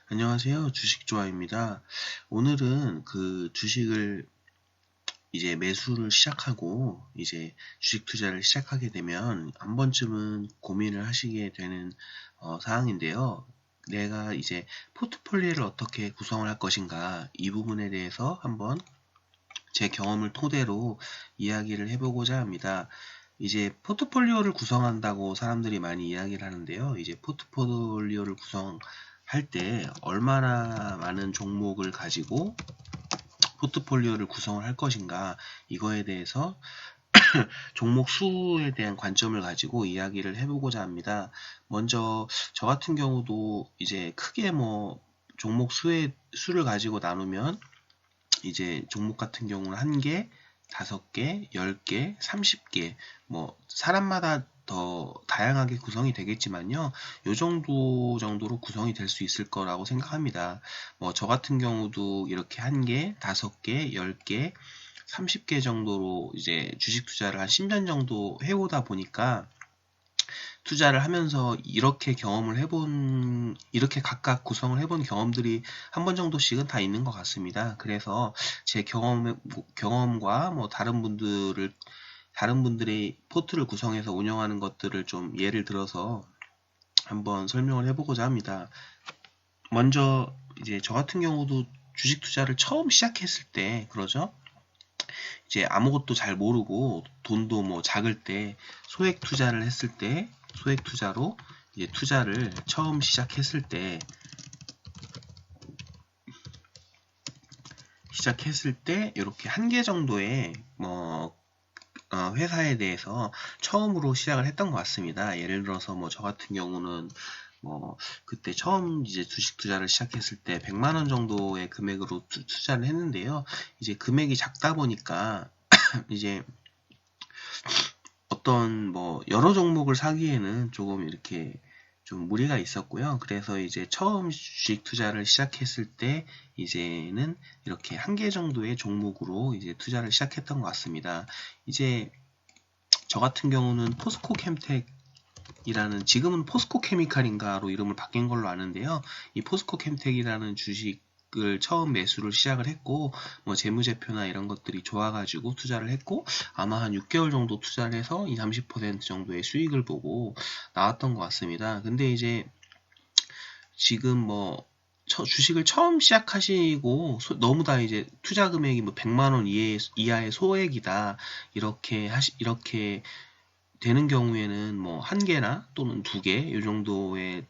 안녕하세요. 주식조아입니다. 오늘은 그 주식을 이제 매수를 시작하고 이제 주식 투자를 시작하게 되면 한 번쯤은 고민을 하시게 되는 사항인데요. 내가 이제 포트폴리오를 어떻게 구성을 할 것인가 이 부분에 대해서 한번 제 경험을 토대로 이야기를 해보고자 합니다. 이제 포트폴리오를 구성한다고 사람들이 많이 이야기를 하는데요. 이제 포트폴리오를 구성할 때 얼마나 많은 종목을 가지고 포트폴리오를 구성을 할 것인가 이거에 대해서 종목 수에 대한 관점을 가지고 이야기를 해보고자 합니다. 먼저 저 같은 경우도 이제 크게 뭐 종목 수를 가지고 나누면 이제 종목 같은 경우는 1개, 5개, 10개, 30개, 뭐 사람마다 더 다양하게 구성이 되겠지만요. 요 정도로 구성이 될 수 있을 거라고 생각합니다. 뭐 저 같은 경우도 이렇게 1개, 5개, 10개, 30개 정도로 이제 주식 투자를 한 10년 정도 해오다 보니까 투자를 하면서 이렇게 각각 구성을 해본 경험들이 한 번 정도씩은 다 있는 것 같습니다. 그래서 제 경험과 뭐 다른 분들의 포트를 구성해서 운영하는 것들을 좀 예를 들어서 한번 설명을 해보고자 합니다. 먼저 이제 저 같은 경우도 주식 투자를 처음 시작했을 때, 그러죠? 이제 아무것도 잘 모르고 돈도 뭐 작을 때 소액 투자를 했을 때 소액 투자로 이제 투자를 처음 시작했을 때 이렇게 1개 정도의 뭐 회사에 대해서 처음으로 시작을 했던 것 같습니다. 예를 들어서 뭐 저 같은 경우는 뭐 그때 처음 이제 주식 투자를 시작했을 때 100만 원 정도의 금액으로 투자를 했는데요. 이제 금액이 작다 보니까 이제 어떤 뭐 여러 종목을 사기에는 조금 이렇게 좀 무리가 있었고요. 그래서 이제 처음 주식 투자를 시작했을 때 이제는 이렇게 1개 정도의 종목으로 이제 투자를 시작했던 것 같습니다. 이제 저 같은 경우는 포스코 캠텍이라는, 지금은 포스코 케미칼인가로 이름을 바뀐 걸로 아는데요. 이 포스코 캠텍이라는 주식을 처음 매수를 시작을 했고, 뭐 재무제표나 이런 것들이 좋아가지고 투자를 했고, 아마 한 6개월 정도 투자를 해서 20, 30% 정도의 수익을 보고 나왔던 것 같습니다. 근데 이제 지금 뭐 주식을 처음 시작하시고 너무 다 이제 투자 금액이 뭐 100만 원 이하의 소액이다 이렇게 되는 경우에는 뭐 1개나 또는 2개 이 정도의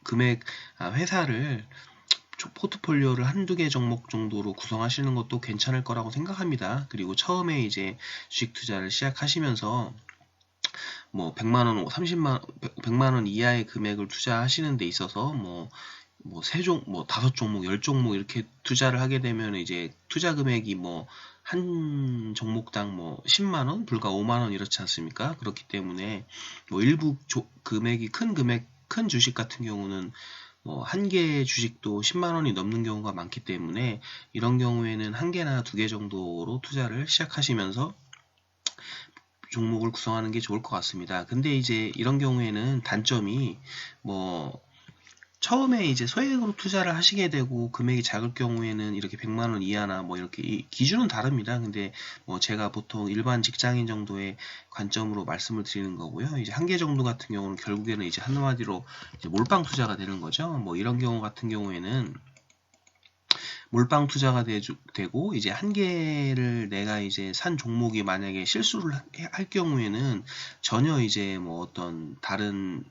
금액 회사를 포트폴리오를 1~2개 종목 정도로 구성하시는 것도 괜찮을 거라고 생각합니다. 그리고 처음에 이제 주식 투자를 시작하시면서 뭐 100만 원, 100만 원 이하의 금액을 투자하시는 데 있어서 뭐 5종목, 10종목 이렇게 투자를 하게 되면 이제 투자 금액이 뭐 한 종목당 뭐 10만 원, 불과 5만 원 이렇지 않습니까? 그렇기 때문에 뭐 일부 큰 주식 같은 경우는 뭐 1개 주식도 10만 원이 넘는 경우가 많기 때문에 이런 경우에는 1개나 2개 정도로 투자를 시작하시면서 종목을 구성하는 게 좋을 것 같습니다. 근데 이제 이런 경우에는 단점이 뭐 처음에 이제 소액으로 투자를 하시게 되고 금액이 작을 경우에는 이렇게 100만 원 이하나 뭐 이렇게 기준은 다릅니다. 근데 뭐 제가 보통 일반 직장인 정도의 관점으로 말씀을 드리는 거고요. 이제 1개 정도 같은 경우는 결국에는 이제 한마디로 이제 몰빵 투자가 되는 거죠. 뭐 이런 경우 같은 경우에는 몰빵 투자가 되고 이제 1개를 내가 이제 산 종목이 만약에 실수를 할 경우에는 전혀 이제 뭐 어떤 다른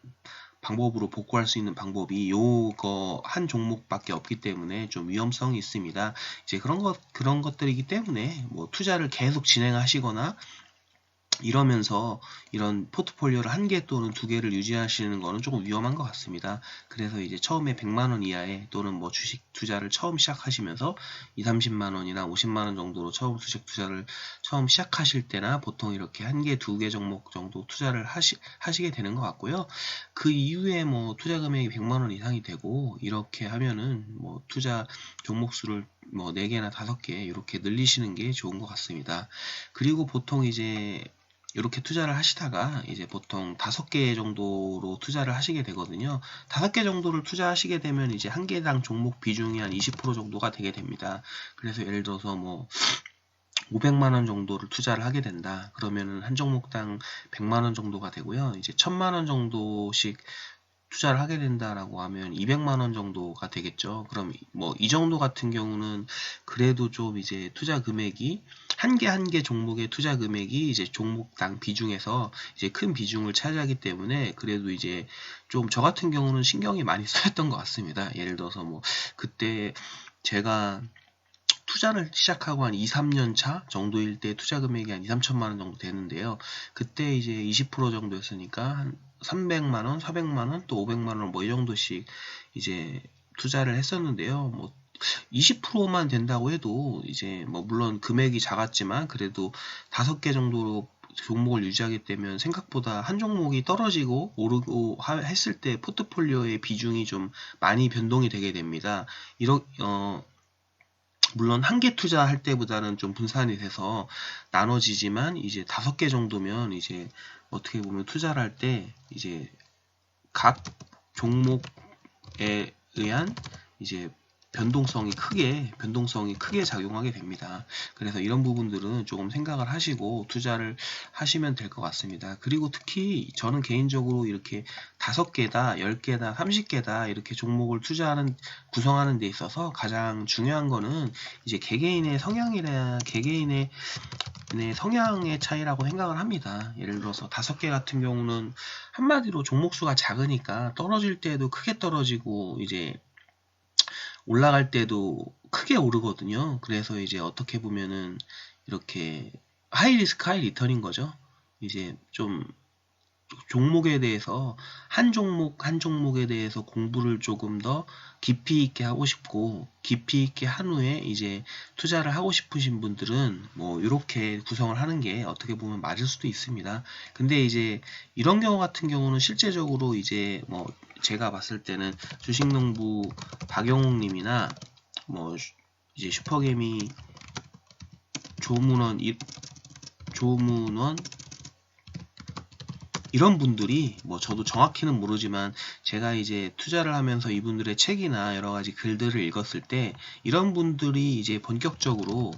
방법으로 복구할 수 있는 방법이 요거 한 종목밖에 없기 때문에 좀 위험성이 있습니다. 이제 그런 것들이기 때문에 뭐 투자를 계속 진행하시거나 이러면서 이런 포트폴리오를 1개 또는 2개를 유지하시는 거는 조금 위험한 것 같습니다. 그래서 이제 처음에 100만 원 이하에 또는 뭐 주식 투자를 처음 시작하시면서 2, 30만 원이나 50만 원 정도로 주식 투자를 처음 시작하실 때나 보통 이렇게 1개, 2개 종목 정도 투자를 하시게 되는 것 같고요. 그 이후에 뭐 투자 금액이 100만 원 이상이 되고 이렇게 하면은 뭐 투자 종목 수를 뭐 4개나 5개 이렇게 늘리시는 게 좋은 것 같습니다. 그리고 보통 이제 이렇게 투자를 하시다가 이제 보통 5개 정도로 투자를 하시게 되거든요. 5개 정도를 투자하시게 되면 이제 한 개당 종목 비중이 한 20% 정도가 되게 됩니다. 그래서 예를 들어서 뭐 500만원 정도를 투자를 하게 된다. 그러면은 한 종목당 100만원 정도가 되고요. 이제 1000만원 정도씩 투자를 하게 된다라고 하면 200만원 정도가 되겠죠. 그럼 뭐 이 정도 같은 경우는 그래도 좀 이제 투자 금액이 한 개 한 개 종목의 투자 금액이 이제 종목당 비중에서 이제 큰 비중을 차지하기 때문에 그래도 이제 좀 저 같은 경우는 신경이 많이 쓰였던 것 같습니다. 예를 들어서 뭐 그때 제가 투자를 시작하고 한 2, 3년 차 정도일 때 투자 금액이 한 2, 3천만 원 정도 되는데요. 그때 이제 20% 정도였으니까 한 300만 원, 400만 원, 또 500만 원 뭐 이 정도씩 이제 투자를 했었는데요. 뭐 20%만 된다고 해도 이제 뭐 물론 금액이 작았지만 그래도 5개 정도로 종목을 유지하게 되면 생각보다 한 종목이 떨어지고 오르고 했을 때 포트폴리오의 비중이 좀 많이 변동이 되게 됩니다. 물론 한 개 투자할 때보다는 좀 분산이 돼서 나눠지지만 이제 5개 정도면 이제 어떻게 보면 투자를 할 때 이제 각 종목에 의한 이제 변동성이 크게 작용하게 됩니다. 그래서 이런 부분들은 조금 생각을 하시고 투자를 하시면 될 것 같습니다. 그리고 특히 저는 개인적으로 이렇게 5개다, 10개다, 30개다 이렇게 종목을 구성하는 데 있어서 가장 중요한 거는 이제 개개인의 성향의 차이라고 생각을 합니다. 예를 들어서 5개 같은 경우는 한마디로 종목 수가 작으니까 떨어질 때도 크게 떨어지고 이제 올라갈 때도 크게 오르거든요. 그래서 이제 어떻게 보면은 이렇게 하이 리스크 하이 리턴인 거죠. 이제 좀 종목에 대해서 한 종목에 대해서 공부를 조금 더 깊이 있게 하고 싶고 깊이 있게 한 후에 이제 투자를 하고 싶으신 분들은 뭐 이렇게 구성을 하는 게 어떻게 보면 맞을 수도 있습니다. 근데 이제 이런 경우 같은 경우는 실제적으로 이제 뭐 제가 봤을 때는 주식농부 박영웅님이나 뭐 이제 슈퍼개미 조문원 이런 분들이 뭐 저도 정확히는 모르지만 제가 이제 투자를 하면서 이분들의 책이나 여러 가지 글들을 읽었을 때 이런 분들이 이제 본격적으로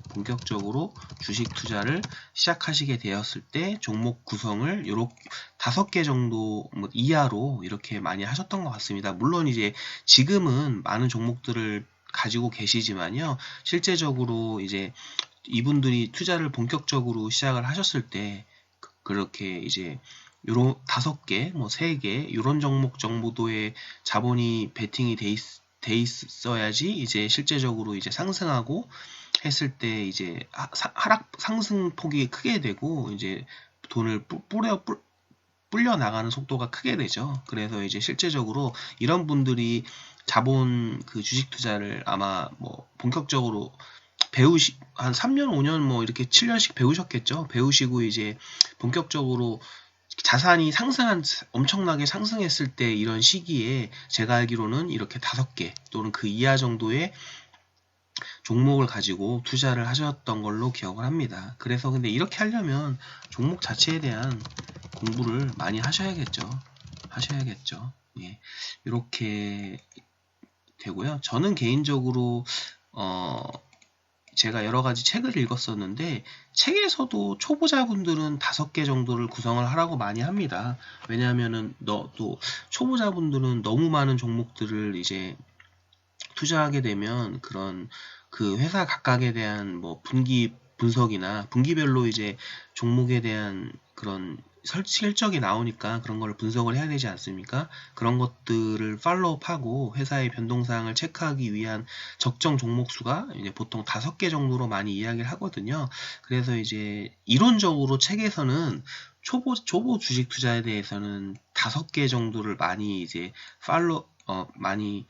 주식 투자를 시작하시게 되었을 때 종목 구성을 요렇게 5개 정도 뭐 이하로 이렇게 많이 하셨던 것 같습니다. 물론 이제 지금은 많은 종목들을 가지고 계시지만요. 실제적으로 이제 이분들이 투자를 본격적으로 시작을 하셨을 때 그렇게 이제 요런 5개, 뭐 3개 요런 종목 정도의 자본이 베팅이 돼 있어야지 이제 실제적으로 이제 상승하고 했을 때 이제 상승폭이 크게 되고 이제 돈을 불려 나가는 속도가 크게 되죠. 그래서 이제 실제적으로 이런 분들이 자본 그 주식 투자를 아마 뭐 본격적으로 한 3년, 5년 뭐 이렇게 7년씩 배우셨겠죠. 배우시고 이제 본격적으로 자산이 엄청나게 상승했을 때 이런 시기에 제가 알기로는 이렇게 5개 또는 그 이하 정도의 종목을 가지고 투자를 하셨던 걸로 기억을 합니다. 그래서 근데 이렇게 하려면 종목 자체에 대한 공부를 많이 하셔야겠죠. 예. 이렇게 되고요. 저는 개인적으로 제가 여러 가지 책을 읽었었는데 책에서도 초보자분들은 5개 정도를 구성을 하라고 많이 합니다. 왜냐하면은 또 초보자분들은 너무 많은 종목들을 이제 투자하게 되면 그런 그 회사 각각에 대한 뭐 분기 분석이나 분기별로 이제 종목에 대한 그런 실적이 나오니까 그런 걸 분석을 해야 되지 않습니까? 그런 것들을 팔로우하고 회사의 변동사항을 체크하기 위한 적정 종목 수가 이제 보통 5개 정도로 많이 이야기를 하거든요. 그래서 이제 이론적으로 책에서는 초보 주식 투자에 대해서는 5개 정도를 많이 이제 많이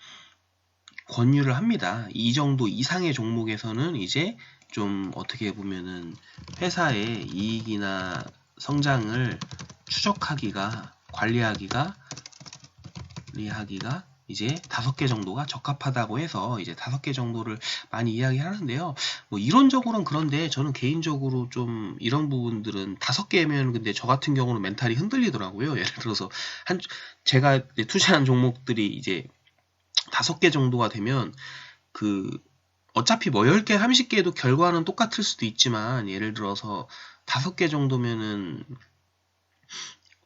권유를 합니다. 이 정도 이상의 종목에서는 이제 좀 어떻게 보면은 회사의 이익이나 성장을 추적하기가 관리하기가 이제 5개 정도가 적합하다고 해서 이제 5개 정도를 많이 이야기하는데요. 뭐 이론적으로는 그런데 저는 개인적으로 좀 이런 부분들은 5개면 근데 저 같은 경우는 멘탈이 흔들리더라고요. 예를 들어서 제가 투자한 종목들이 이제 5개 정도가 되면 그 어차피 뭐 10개, 30개도 결과는 똑같을 수도 있지만 예를 들어서 5개 정도면은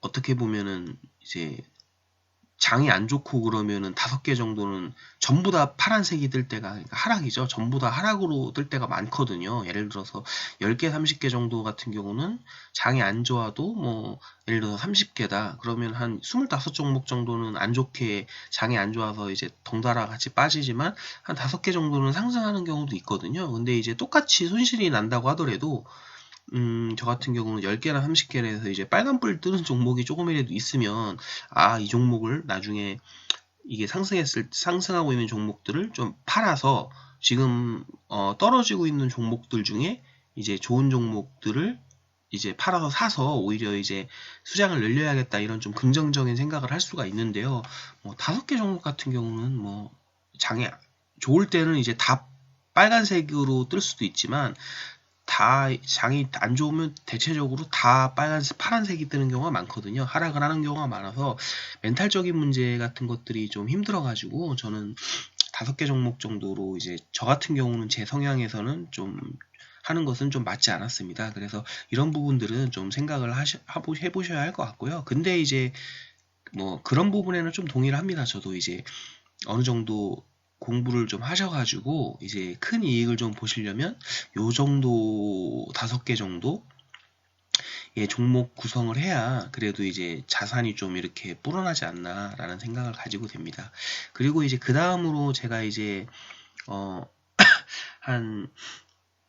어떻게 보면은 이제 장이 안 좋고 그러면은 5개 정도는 전부 다 파란색이 뜰 때가 그러니까 하락이죠. 전부 다 하락으로 뜰 때가 많거든요. 예를 들어서 10개, 30개 정도 같은 경우는 장이 안 좋아도 뭐 예를 들어서 30개다. 그러면 한 25종목 정도는 안 좋게 장이 안 좋아서 이제 덩달아 같이 빠지지만 한 5개 정도는 상승하는 경우도 있거든요. 근데 이제 똑같이 손실이 난다고 하더라도 저 같은 경우는 10개나 30개나 해서 이제 빨간불 뜨는 종목이 조금이라도 있으면, 이 종목을 나중에 이게 상승하고 있는 종목들을 좀 팔아서 지금, 떨어지고 있는 종목들 중에 이제 좋은 종목들을 이제 팔아서 사서 오히려 이제 수량을 늘려야겠다 이런 좀 긍정적인 생각을 할 수가 있는데요. 뭐 5개 종목 같은 경우는 뭐 장이 좋을 때는 이제 다 빨간색으로 뜰 수도 있지만 다 장이 안 좋으면 대체적으로 다 파란색이 뜨는 경우가 많거든요. 하락을 하는 경우가 많아서 멘탈적인 문제 같은 것들이 좀 힘들어가지고 저는 5개 종목 정도로 이제 저 같은 경우는 제 성향에서는 좀 하는 것은 좀 맞지 않았습니다. 그래서 이런 부분들은 좀 생각을 해보셔야 할 것 같고요. 근데 이제 뭐 그런 부분에는 좀 동의를 합니다. 저도 이제 어느 정도 공부를 좀 하셔가지고 이제 큰 이익을 좀 보시려면 요 정도 5개 정도 의 종목 구성을 해야 그래도 이제 자산이 좀 이렇게 불어나지 않나라는 생각을 가지고 됩니다. 그리고 이제 그 다음으로 제가 이제 한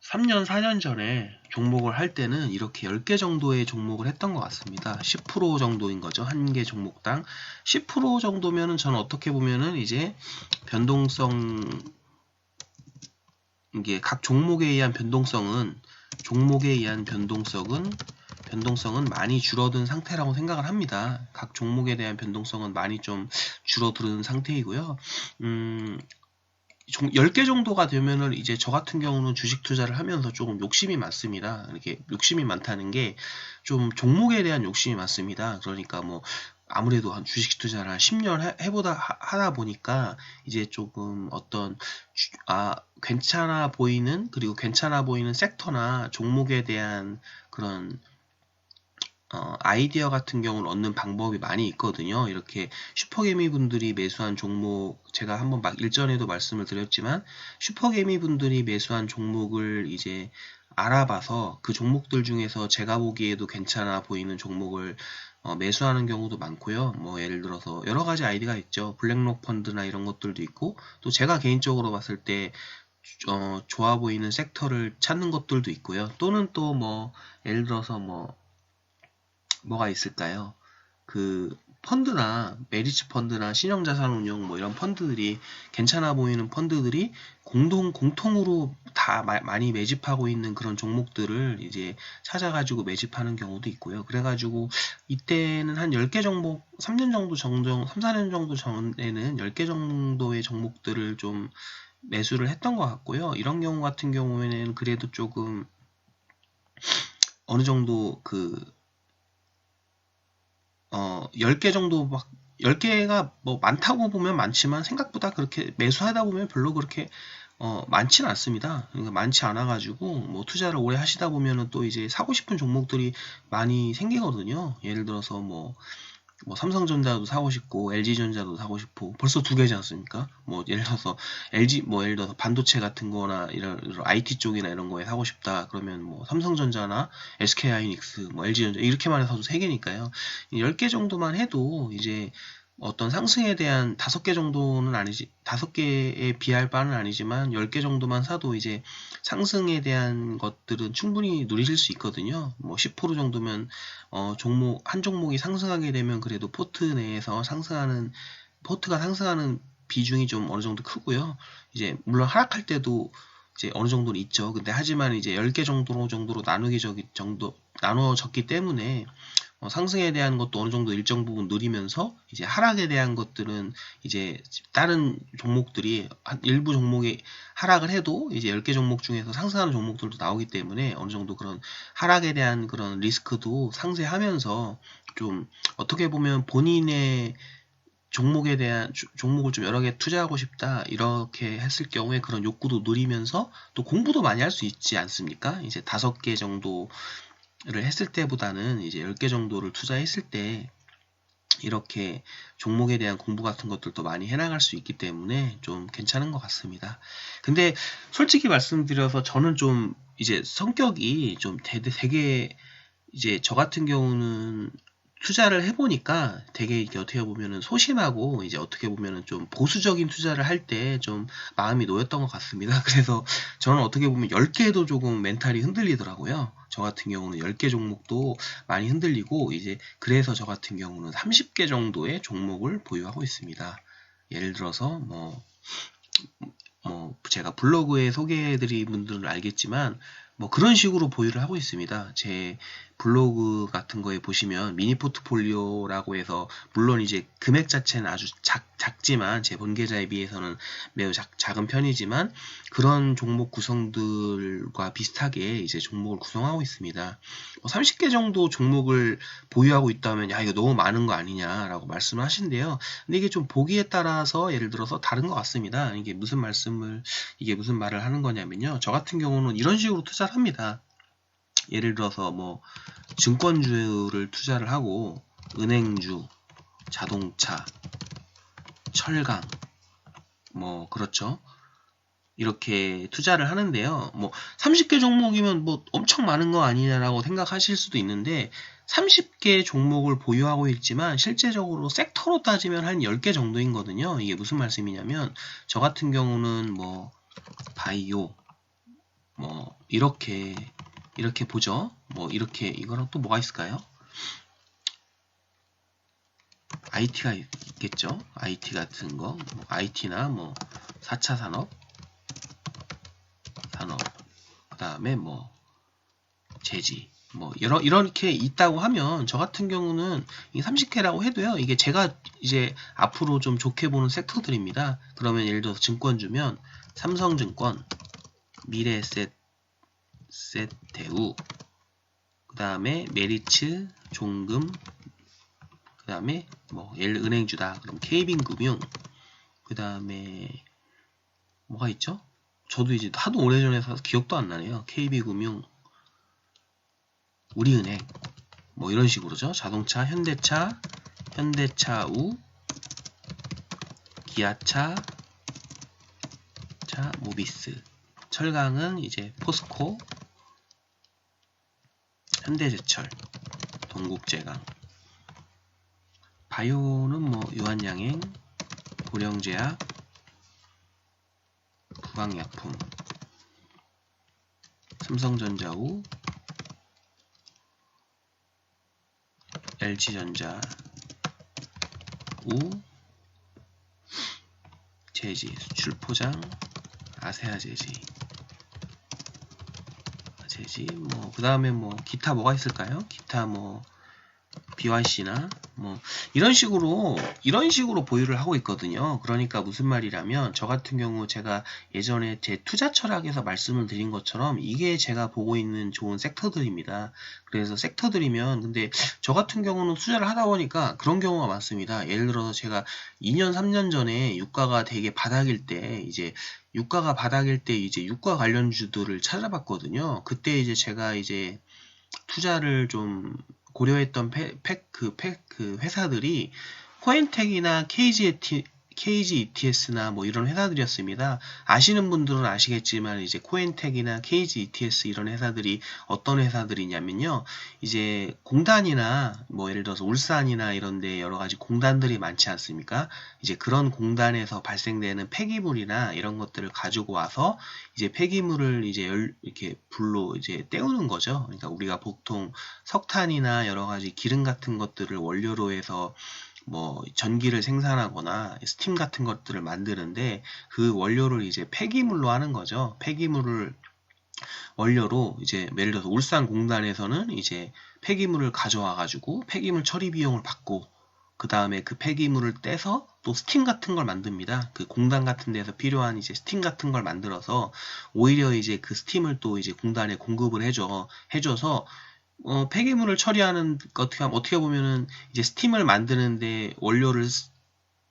3년, 4년 전에 종목을 할 때는 이렇게 10개 정도의 종목을 했던 것 같습니다. 10% 정도인 거죠. 한 개 종목당. 10% 정도면은 저는 어떻게 보면은 이제 변동성, 이게 각 종목에 의한 변동성은 많이 줄어든 상태라고 생각을 합니다. 각 종목에 대한 변동성은 많이 좀 줄어드는 상태이고요. 10개 정도가 되면은 이제 저 같은 경우는 주식 투자를 하면서 조금 욕심이 많습니다. 이렇게 욕심이 많다는 게 좀 종목에 대한 욕심이 많습니다. 그러니까 뭐 아무래도 한 주식 투자를 한 10년 하다 보니까 이제 조금 어떤 괜찮아 보이는 섹터나 종목에 대한 그런 아이디어 같은 경우는 얻는 방법이 많이 있거든요. 이렇게 슈퍼개미 분들이 매수한 종목, 제가 한번 일전에도 말씀을 드렸지만, 슈퍼개미 분들이 매수한 종목을 이제 알아봐서 그 종목들 중에서 제가 보기에도 괜찮아 보이는 종목을 매수하는 경우도 많고요. 뭐 예를 들어서 여러 가지 아이디가 있죠. 블랙록 펀드나 이런 것들도 있고, 또 제가 개인적으로 봤을 때 좋아 보이는 섹터를 찾는 것들도 있고요. 또는 또 뭐 예를 들어서 뭐가 있을까요? 그 펀드나 메리츠 펀드나 신용자산운용 뭐 이런 펀드들이 괜찮아 보이는 펀드들이 공통으로 다 많이 매집하고 있는 그런 종목들을 이제 찾아가지고 매집하는 경우도 있고요. 그래가지고 이때는 한 10개 종목, 3년 정도 4년 정도 전에는 10개 정도의 종목들을 좀 매수를 했던 것 같고요. 이런 경우 같은 경우에는 그래도 조금 어느 정도 10개 정도 10개가 뭐 많다고 보면 많지만 생각보다 그렇게 매수하다 보면 별로 그렇게 많지는 않습니다. 그러니까 많지 않아가지고 뭐 투자를 오래 하시다 보면은 또 이제 사고 싶은 종목들이 많이 생기거든요. 예를 들어서 뭐 삼성전자도 사고 싶고 LG전자도 사고 싶고 벌써 2개지 않습니까? 뭐 예를 들어서 예를 들어서 반도체 같은 거나 이런 IT 쪽이나 이런 거에 사고 싶다 그러면 뭐 삼성전자나 SK하이닉스 뭐 LG전자 이렇게만 해서도 3개니까요. 10개 정도만 해도 이제 어떤 상승에 대한 5개 정도는 아니지, 5개에 비할 바는 아니지만 10개 정도만 사도 이제 상승에 대한 것들은 충분히 누리실 수 있거든요. 뭐 10% 정도면, 한 종목이 상승하게 되면 그래도 포트가 상승하는 비중이 좀 어느 정도 크고요. 이제, 물론 하락할 때도 이제 어느 정도는 있죠. 근데 하지만 이제 10개 정도로 나누기 나눠졌기 때문에 상승에 대한 것도 어느 정도 일정 부분 느리면서 이제 하락에 대한 것들은 이제 다른 종목들이 한 일부 종목이 하락을 해도 이제 10개 종목 중에서 상승하는 종목들도 나오기 때문에 어느 정도 그런 하락에 대한 그런 리스크도 상쇄하면서 좀 어떻게 보면 본인의 종목에 대한 종목을 좀 여러 개 투자하고 싶다 이렇게 했을 경우에 그런 욕구도 누리면서 또 공부도 많이 할 수 있지 않습니까? 이제 5개 정도를 했을 때보다는 이제 10개 정도를 투자했을 때 이렇게 종목에 대한 공부 같은 것들도 많이 해나갈 수 있기 때문에 좀 괜찮은 것 같습니다. 근데 솔직히 말씀드려서 저는 좀 이제 성격이 좀 되게 이제 저 같은 경우는 투자를 해보니까 되게 이게 어떻게 보면은 소심하고 이제 어떻게 보면은 좀 보수적인 투자를 할 때 좀 마음이 놓였던 것 같습니다. 그래서 저는 어떻게 보면 10개도 조금 멘탈이 흔들리더라고요. 저 같은 경우는 10개 종목도 많이 흔들리고 이제 그래서 저 같은 경우는 30개 정도의 종목을 보유하고 있습니다. 예를 들어서 뭐 제가 블로그에 소개해드린 분들은 알겠지만 뭐 그런 식으로 보유를 하고 있습니다. 제 블로그 같은 거에 보시면 미니 포트폴리오라고 해서 물론 이제 금액 자체는 아주 작지만 제 본 계좌에 비해서는 매우 작은 편이지만 그런 종목 구성들과 비슷하게 이제 종목을 구성하고 있습니다. 30개 정도 종목을 보유하고 있다면 야 이거 너무 많은 거 아니냐라고 말씀을 하신대요. 근데 이게 좀 보기에 따라서 예를 들어서 다른 것 같습니다. 이게 무슨 말을 하는 거냐면요. 저 같은 경우는 이런 식으로 투자를 합니다. 예를 들어서 뭐 증권주를 투자를 하고 은행주, 자동차, 철강 뭐 그렇죠. 이렇게 투자를 하는데요. 뭐 30개 종목이면 뭐 엄청 많은 거 아니냐라고 생각하실 수도 있는데 30개 종목을 보유하고 있지만 실제적으로 섹터로 따지면 한 10개 정도인 거든요. 이게 무슨 말씀이냐면 저 같은 경우는 뭐 바이오 뭐 이렇게 보죠. 뭐 이렇게 이거랑 또 뭐가 있을까요? IT가 있겠죠. IT 같은 거, 뭐 IT나 뭐 4차 산업, 그 다음에 뭐 재지, 뭐 이렇게 있다고 하면 저 같은 경우는 이 30개라고 해도요. 이게 제가 이제 앞으로 좀 좋게 보는 섹터들입니다. 그러면 예를 들어서 증권주면 삼성증권, 미래에셋대우, 그 다음에 메리츠, 종금, 그 다음에 뭐 은행주다. 그럼 KB금융, 그 다음에 뭐가 있죠? 저도 이제 하도 오래전에 사서 기억도 안 나네요. KB금융, 우리은행, 뭐 이런 식으로죠. 자동차, 현대차우, 기아차, 모비스. 철강은 이제 포스코, 현대제철, 동국제강. 바이오는 뭐 유한양행, 보령제약, 부강약품, 삼성전자우, LG전자, 제지, 수출포장, 아세아제지, 뭐, 그 다음에 뭐, 기타 뭐가 있을까요? 기타 뭐, BYC나 뭐 이런 식으로 보유를 하고 있거든요. 그러니까 무슨 말이라면 저 같은 경우 제가 예전에 제 투자 철학에서 말씀을 드린 것처럼 이게 제가 보고 있는 좋은 섹터들입니다. 그래서 섹터들이면 근데 저 같은 경우는 투자를 하다 보니까 그런 경우가 많습니다. 예를 들어서 제가 2년 3년 전에 유가가 되게 바닥일 때 이제 유가 관련주들을 찾아봤거든요. 그때 이제 제가 이제 투자를 좀 고려했던 회사들이 코엔텍이나 KG ETS나 뭐 이런 회사들이었습니다. 아시는 분들은 아시겠지만 이제 코엔텍이나 KG ETS 이런 회사들이 어떤 회사들이냐면요. 이제 공단이나 뭐 예를 들어서 울산이나 이런 데 여러 가지 공단들이 많지 않습니까? 이제 그런 공단에서 발생되는 폐기물이나 이런 것들을 가지고 와서 이제 폐기물을 이제 이렇게 불로 이제 때우는 거죠. 그러니까 우리가 보통 석탄이나 여러 가지 기름 같은 것들을 원료로 해서 뭐 전기를 생산하거나 스팀 같은 것들을 만드는데 그 원료를 이제 폐기물로 하는 거죠. 폐기물을 원료로 이제 예를 들어서 울산공단에서는 이제 폐기물을 가져와 가지고 폐기물 처리 비용을 받고 그 다음에 그 폐기물을 떼서 또 스팀 같은 걸 만듭니다. 그 공단 같은 데서 필요한 이제 스팀 같은 걸 만들어서 오히려 이제 그 스팀을 또 이제 공단에 공급을 해줘서 폐기물을 처리하는 어떻게 보면은 이제 스팀을 만드는데 원료를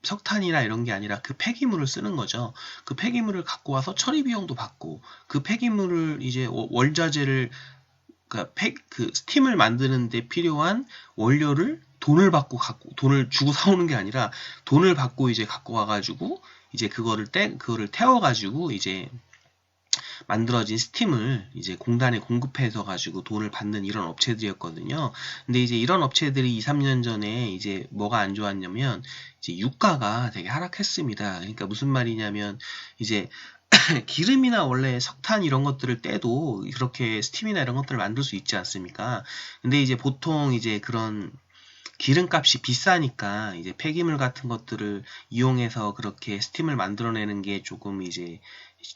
석탄이나 이런 게 아니라 그 폐기물을 쓰는 거죠. 그 폐기물을 갖고 와서 처리 비용도 받고 그 폐기물을 이제 원자재를 그 스팀을 만드는데 필요한 원료를 돈을 주고 사오는 게 아니라 돈을 받고 이제 갖고 와가지고 이제 그거를 태워가지고 이제 만들어진 스팀을 이제 공단에 공급해서 가지고 돈을 받는 이런 업체들이었거든요. 근데 이제 이런 업체들이 2, 3년 전에 이제 뭐가 안 좋았냐면 이제 유가가 되게 하락했습니다. 그러니까 무슨 말이냐면 이제 기름이나 원래 석탄 이런 것들을 떼도 그렇게 스팀이나 이런 것들을 만들 수 있지 않습니까? 근데 이제 보통 이제 그런 기름값이 비싸니까 이제 폐기물 같은 것들을 이용해서 그렇게 스팀을 만들어내는 게 조금 이제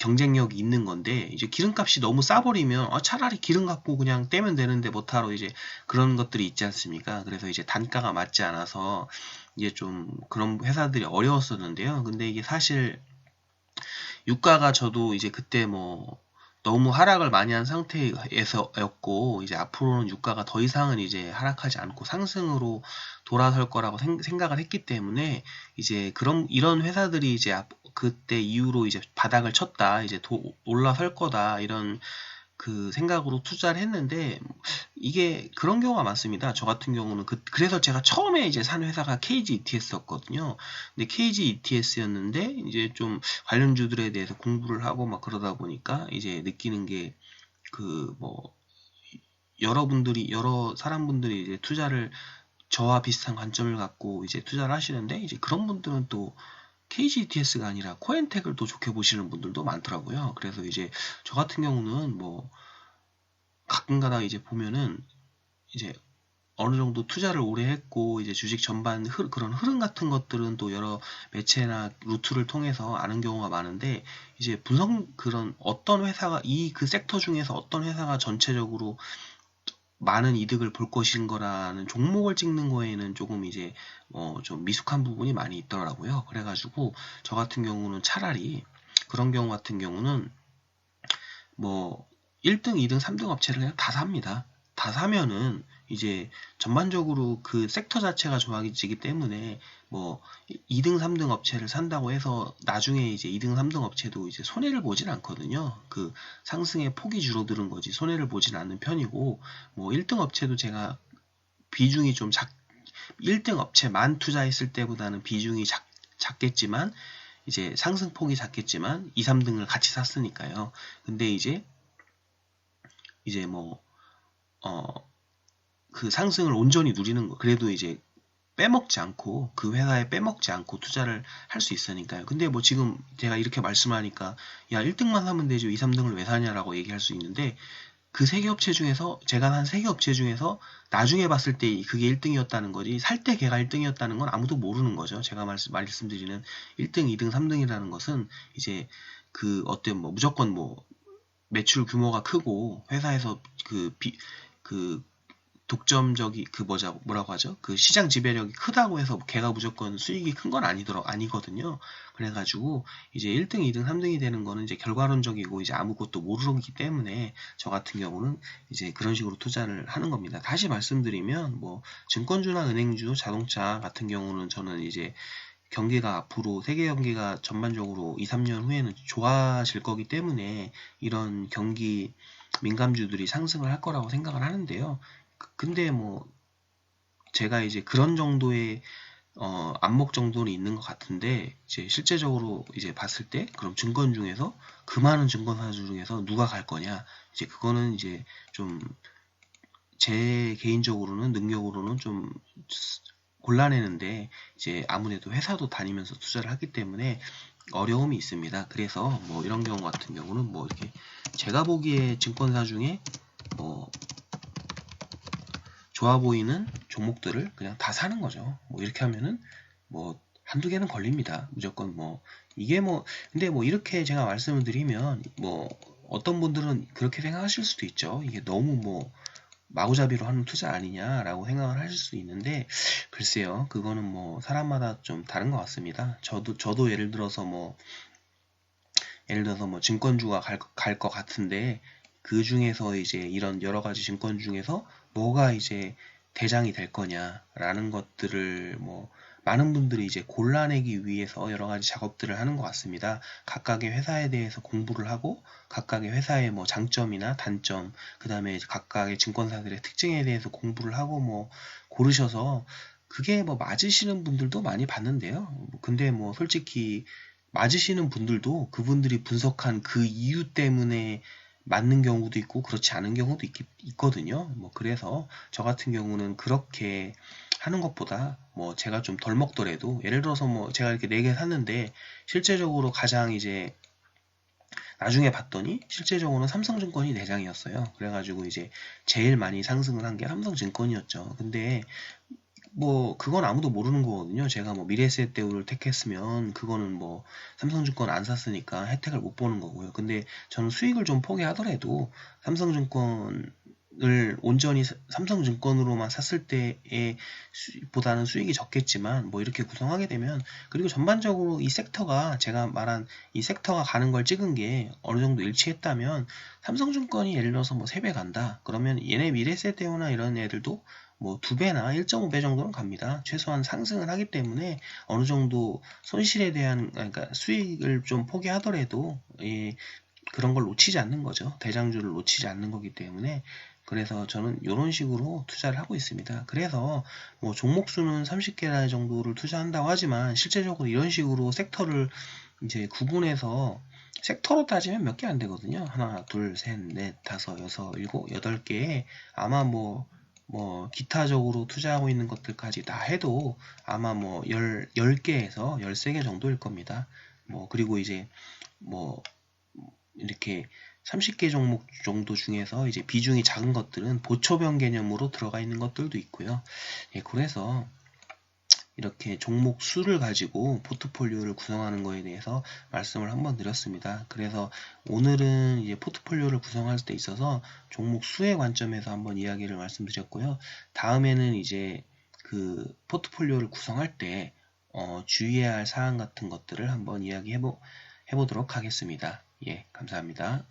경쟁력이 있는 건데 이제 기름값이 너무 싸버리면 차라리 기름 갖고 그냥 떼면 되는데 못하러 이제 그런 것들이 있지 않습니까? 그래서 이제 단가가 맞지 않아서 이제 좀 그런 회사들이 어려웠었는데요. 근데 이게 사실 유가가 저도 이제 그때 뭐 너무 하락을 많이 한 상태에서였고 이제 앞으로는 유가가 더 이상은 이제 하락하지 않고 상승으로 돌아설 거라고 생각을 했기 때문에 이제 이런 회사들이 이제 그때 이후로 이제 바닥을 쳤다 이제 올라설 거다 이런 그 생각으로 투자를 했는데 이게 그런 경우가 많습니다. 저 같은 경우는 그래서 제가 처음에 이제 산 회사가 KG ETS였거든요. 근데 KG ETS였는데 이제 좀 관련주들에 대해서 공부를 하고 막 그러다 보니까 이제 느끼는 게 그 뭐 여러 사람분들이 이제 투자를 저와 비슷한 관점을 갖고 이제 투자를 하시는데 이제 그런 분들은 또 KGETS가 아니라 코엔텍을 또 좋게 보시는 분들도 많더라고요. 그래서 이제 저 같은 경우는 뭐 가끔가다 이제 보면은 이제 어느 정도 투자를 오래 했고 이제 주식 전반 그런 흐름 같은 것들은 또 여러 매체나 루트를 통해서 아는 경우가 많은데 이제 그런 어떤 회사가 그 섹터 중에서 어떤 회사가 전체적으로 많은 이득을 볼 것인 거라는 종목을 찍는 거에는 조금 이제 좀 미숙한 부분이 많이 있더라고요. 그래가지고 저 같은 경우는 차라리 그런 경우 같은 경우는 뭐 1등, 2등, 3등 업체를 그냥 다 삽니다. 다 사면은 이제 전반적으로 그 섹터 자체가 좋아지기 때문에 뭐 2등, 3등 업체를 산다고 해서 나중에 이제 2등, 3등 업체도 이제 손해를 보진 않거든요. 그 상승의 폭이 줄어드는 거지 손해를 보진 않는 편이고 뭐 1등 업체도 제가 비중이 좀 1등 업체만 투자했을 때보다는 비중이 작겠지만 이제 상승폭이 작겠지만 2, 3등을 같이 샀으니까요. 근데 이제 뭐 그 상승을 온전히 누리는 거 그래도 이제 빼먹지 않고 그 회사에 빼먹지 않고 투자를 할 수 있으니까요. 근데 뭐 지금 제가 이렇게 말씀하니까 야 1등만 하면 되죠. 2, 3등을 왜 사냐라고 얘기할 수 있는데 그 세 개 업체 중에서 제가 한 세 개 업체 중에서 나중에 봤을 때 그게 1등이었다는 거지 살 때 걔가 1등이었다는 건 아무도 모르는 거죠. 제가 말씀드리는 1등, 2등, 3등이라는 것은 이제 그 어떤 뭐 무조건 뭐 매출 규모가 크고 회사에서 그 독점적이 뭐라고 하죠? 그 시장 지배력이 크다고 해서 걔가 무조건 수익이 큰 건 아니거든요. 그래가지고 이제 1등, 2등, 3등이 되는 거는 이제 결과론적이고 이제 아무것도 모르기 때문에 저 같은 경우는 이제 그런 식으로 투자를 하는 겁니다. 다시 말씀드리면 뭐 증권주나 은행주, 자동차 같은 경우는 저는 이제 경기가 앞으로 세계 경기가 전반적으로 2, 3년 후에는 좋아질 거기 때문에 이런 경기 민감주들이 상승을 할 거라고 생각을 하는데요. 근데 뭐 제가 이제 그런 정도의 안목 정도는 있는 것 같은데 이제 실제적으로 이제 봤을 때 그럼 증권 중에서 그 많은 증권사 중에서 누가 갈 거냐 이제 그거는 이제 좀 제 개인적으로는 능력으로는 좀 골라내는데 이제 아무래도 회사도 다니면서 투자를 하기 때문에 어려움이 있습니다. 그래서 뭐 이런 경우 같은 경우는 뭐 이렇게 제가 보기에 증권사 중에 뭐 좋아 보이는 종목들을 그냥 다 사는 거죠. 뭐 이렇게 하면은 뭐 한두 개는 걸립니다. 무조건 뭐 이게 뭐 근데 뭐 이렇게 제가 말씀을 드리면 뭐 어떤 분들은 그렇게 생각하실 수도 있죠. 이게 너무 뭐 마구잡이로 하는 투자 아니냐라고 생각을 하실 수 있는데, 글쎄요, 그거는 뭐 사람마다 좀 다른 것 같습니다. 저도 예를 들어서 뭐 증권주가 갈 것 같은데, 그 중에서 이제 이런 여러 가지 증권 중에서 뭐가 이제 대장이 될 거냐라는 것들을 뭐 많은 분들이 이제 골라내기 위해서 여러 가지 작업들을 하는 것 같습니다. 각각의 회사에 대해서 공부를 하고, 각각의 회사의 뭐 장점이나 단점, 그 다음에 각각의 증권사들의 특징에 대해서 공부를 하고 뭐 고르셔서, 그게 뭐 맞으시는 분들도 많이 봤는데요. 근데 뭐 솔직히 맞으시는 분들도 그분들이 분석한 그 이유 때문에 맞는 경우도 있고 그렇지 않은 경우도 있거든요. 뭐 그래서 저 같은 경우는 그렇게 하는 것보다 뭐 제가 좀 덜 먹더라도, 예를 들어서 뭐 제가 이렇게 4개 샀는데 실제적으로 가장 이제 나중에 봤더니 실제적으로는 삼성증권이 내장이었어요. 그래가지고 이제 제일 많이 상승을 한 게 삼성증권이었죠. 근데 뭐 그건 아무도 모르는 거거든요. 제가 뭐 미래에셋대우를 택했으면 그거는 뭐 삼성증권 안 샀으니까 혜택을 못 보는 거고요. 근데 저는 수익을 좀 포기하더라도 삼성증권을 온전히 삼성증권으로만 샀을 때의 보다는 수익이 적겠지만, 뭐 이렇게 구성하게 되면, 그리고 전반적으로 이 섹터가, 제가 말한 이 섹터가 가는 걸 찍은 게 어느 정도 일치했다면, 삼성증권이 예를 들어서 뭐 3배 간다 그러면 얘네 미래에셋대우나 이런 애들도 뭐 2배나 1.5배 정도는 갑니다. 최소한 상승을 하기 때문에 어느 정도 손실에 대한, 그러니까 수익을 좀 포기하더라도 그런 걸 놓치지 않는 거죠. 대장주를 놓치지 않는 거기 때문에. 그래서 저는 이런 식으로 투자를 하고 있습니다. 그래서 뭐 종목수는 30개 정도를 투자한다고 하지만 실제적으로 이런 식으로 섹터를 이제 구분해서, 섹터로 따지면 몇 개 안 되거든요. 하나, 둘, 셋, 넷, 다섯, 여섯, 일곱, 8개에 아마 뭐 기타적으로 투자하고 있는 것들까지 다 해도 아마 뭐 10개에서 13개 정도일 겁니다. 뭐 그리고 이제 뭐 이렇게 30개 종목 정도 중에서 이제 비중이 작은 것들은 보초별 개념으로 들어가 있는 것들도 있고요. 예, 그래서 이렇게 종목 수를 가지고 포트폴리오를 구성하는 거에 대해서 말씀을 한번 드렸습니다. 그래서 오늘은 이제 포트폴리오를 구성할 때 있어서 종목 수의 관점에서 한번 이야기를 말씀드렸고요. 다음에는 이제 그 포트폴리오를 구성할 때 주의해야 할 사항 같은 것들을 한번 이야기해 보도록 하겠습니다. 예, 감사합니다.